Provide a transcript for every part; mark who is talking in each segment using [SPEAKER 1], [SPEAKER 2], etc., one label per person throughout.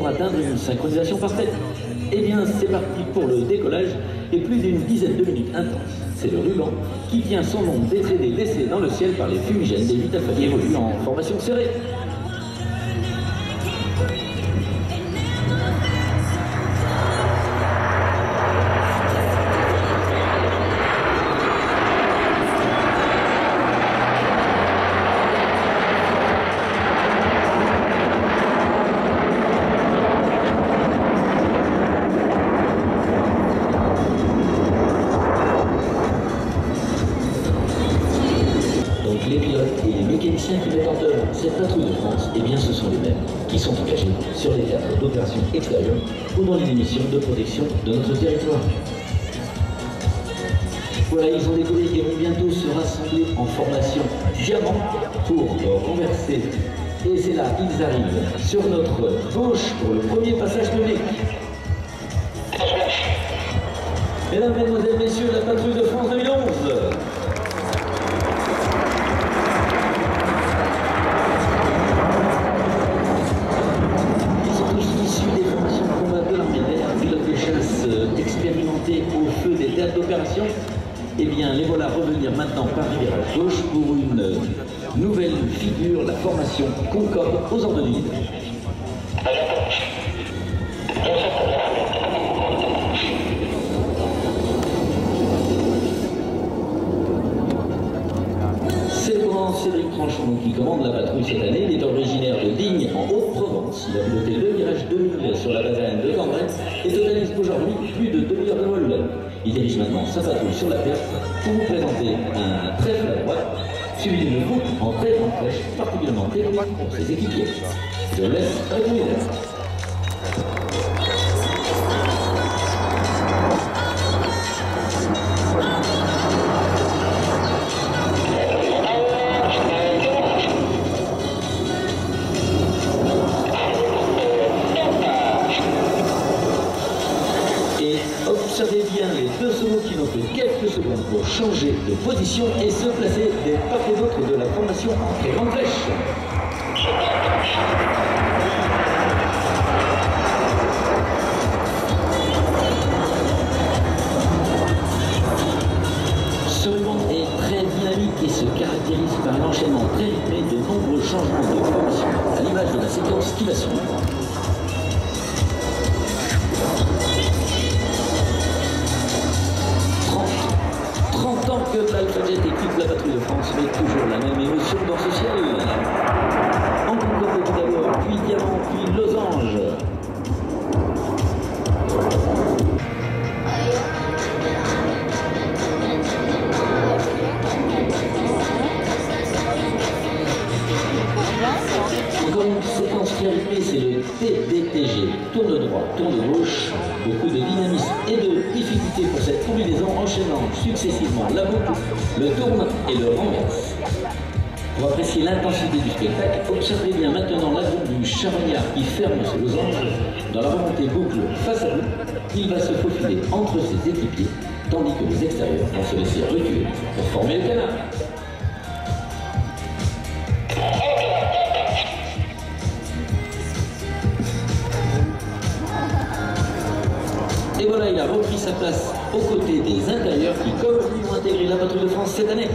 [SPEAKER 1] pour atteindre une synchronisation parfaite. Eh bien, c'est parti pour le décollage et plus d'une dizaine de minutes intenses. C'est le ruban qui tient son nom des traînées laissées dans le ciel par les fumigènes des 8 alpha qui évoluent en formation serrée. Les pilotes et les mécaniciens qui mettent en œuvre cette patrouille de France, eh bien ce sont les mêmes qui sont engagés sur les théâtres d'opérations extérieures ou dans les missions de protection de notre territoire. Voilà, ils ont décollé et vont bientôt se rassembler en formation diamant pour converser. Et c'est là, ils arrivent sur notre gauche pour le premier passage public. Mesdames, Mesdemoiselles, Messieurs, la patrouille de France 2011. Expérimentés au feu des théâtres d'opération, eh bien les voilà revenir maintenant par virage gauche pour une nouvelle figure, la formation Concorde aux ordres du guide. C'est le grand Cédric Tranchon qui commande la patrouille cette année. Il est originaire de Digne en Haute-Provence. Il a piloté le virage 2000 sur la base aérienne de Cambrai et totalise aujourd'hui plus de 2 milliards de vol. Il dirige maintenant sa patrouille sur la piste pour vous présenter un trèfle à droite, suivi d'une boucle en très grande flèche, particulièrement technique pour ses équipiers. Je vous laisse avec vous. Observez bien les deux solos qui n'ont que quelques secondes pour changer de position et se placer des part et d'autre de la formation en très grande flèche. Ce ruban est très dynamique et se caractérise par l'enchaînement très rythmé de nombreux changements de formation, à l'image de la séquence qui va suivre. 30 ans que l'Alpha Jet équipe la patrouille de France, mais toujours la même émotion dans ce ciel. En Concorde tout d'abord, puis Diamant, puis Losange. Encore une séquence très rythmée, c'est le TDTG. Tourne droit, tourne gauche, beaucoup de dynamisme et de difficulté pour cette combinaison enchaînant successivement la boucle, le tourne et le renverse. Pour apprécier l'intensité du spectacle, observez bien maintenant la boucle du charognard qui ferme ce losange. Dans la remontée boucle face à vous, il va se faufiler entre ses équipiers, tandis que les extérieurs vont se laisser reculer pour former le canard. Et voilà, il a repris sa place aux côtés des intérieurs qui, comme lui, ont intégré la patrouille de France cette année.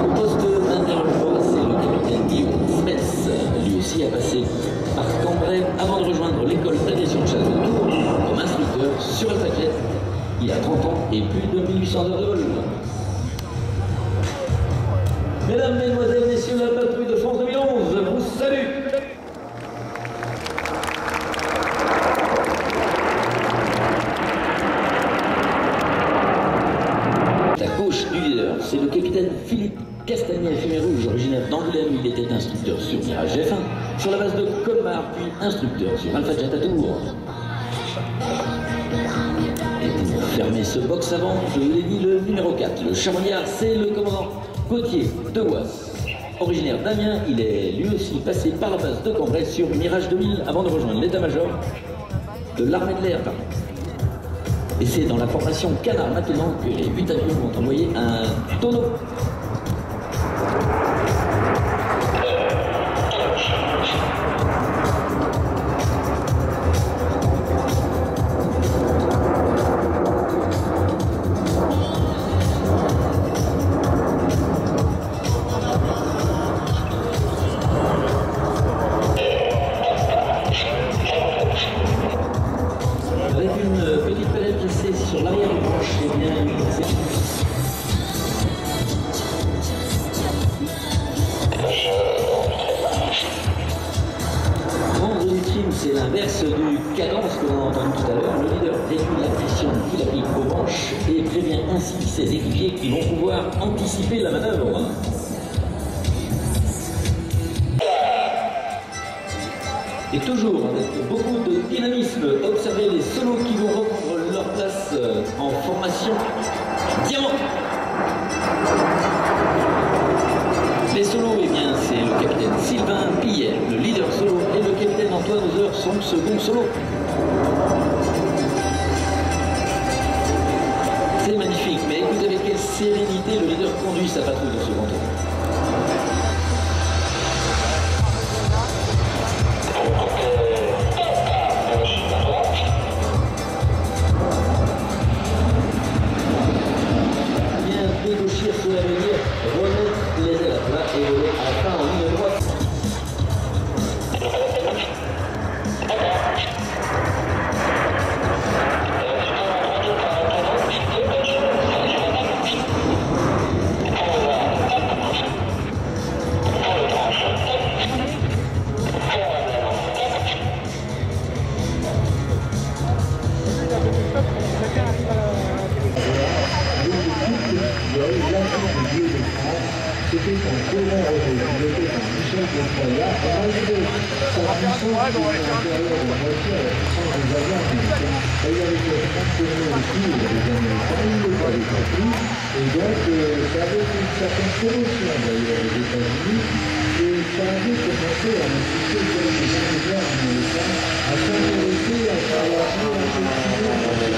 [SPEAKER 1] Au poste d'intérieur, c'est le capitaine Guillaume Smets. Lui aussi a passé par Cambrai avant de rejoindre l'école d'aviation de chasse de Tours comme instructeur sur Alpha Jet. Il a 30 ans et plus de 1800 heures de vol. Mesdames, Mesdemoiselles, Messieurs, la patrouille de France 2011 vous salue. C'est le capitaine Philippe Castagnet, fumée rouge, originaire d'Angoulême. Il était instructeur sur Mirage F1, sur la base de Colmar, puis instructeur sur Alpha Jet à Tours. Et pour fermer ce box avant, je vous l'ai dit, le numéro 4, le charognard, c'est le commandant Gauthier de Wass. Originaire d'Amiens, il est lui aussi passé par la base de Cambrai sur Mirage 2000 avant de rejoindre l'état-major de l'armée de l'air. Et c'est dans la formation Canard maintenant que les 8 avions vont envoyer un tonneau. c'est l'inverse du cadence que l'on a entendu tout à l'heure. Le leader réduit la pression qu'il applique aux manches et prévient ainsi ses équipiers qui vont pouvoir anticiper la manœuvre. Et toujours avec beaucoup de dynamisme, observez les solos qui vont reprendre leur place en formation diamant. Les solos, eh bien, c'est le capitaine Sylvain Pillet, le leader solo, et le capitaine Antoine Hauser, son second solo. C'est magnifique, mais écoutez avec quelle sérénité le leader conduit sa patrouille dans ce second tour. Dégauchir, cela veut dire remettre les ailes à plat et voler à la fin en ligne droite.
[SPEAKER 2] C'était un courant piloté par Michel Destroyat, malgré sa puissance de l'intérieur de la voiture et la puissance des avions américains. Elle avait été fonctionner aussi les Américains, ils ne l'avaient pas compris, et donc ça avait une certaine commotion d'ailleurs aux États-Unis, et ça avait commencé à inciter quelques ingénieurs américains à s'intéresser à savoir mieux effectivement dans les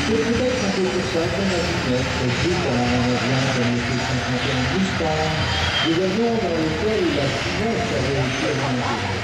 [SPEAKER 2] c'est peut-être un peu pour ça qu'on a pu mettre Titan, on a bien connaissé 51 Mustang, des avions dans lesquels la finesse avait été remontée.